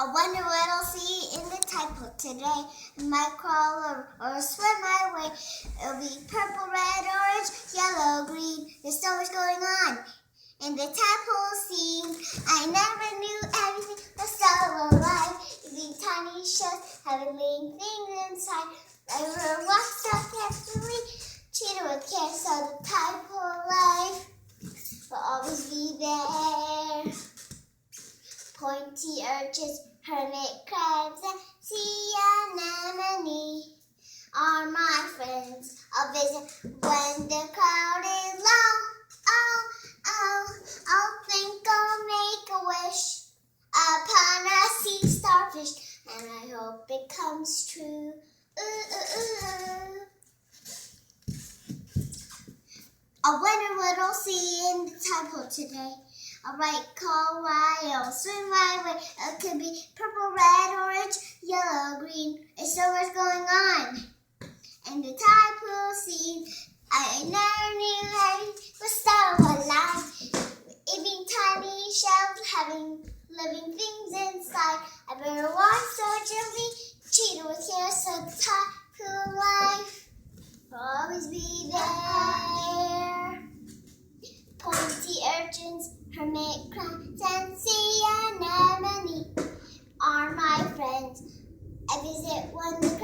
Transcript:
I wonder what I'll see in the Tidepool today. It might crawl or swim my way. It'll be purple, red, orange, yellow, green. There's so much going on in the Tidepool scene. I never knew everything was so alive. These tiny shells having living things inside. I will walk so carefully, treated with care, so the Tidepool life will always be there. Pointy urchins, hermit crabs, and sea anemone are my friends. I'll visit when the crowd is low. Oh, oh, I'll think I'll make a wish upon a sea starfish, and I hope it comes true. Ooh, ooh, ooh. I wonder what I'll see in the Tidepool today. A right call, I'll swim my way. It could be purple, red, orange, yellow, green. There's so much going on in the Tidepool scene. I never knew how it was so alive. Eating tiny shells, having living things inside. I better walk so gently, treated with care, so the Tidepool life will always be there. Pointy urchins, hermit crabs, and sea anemone are my friends. I visit when the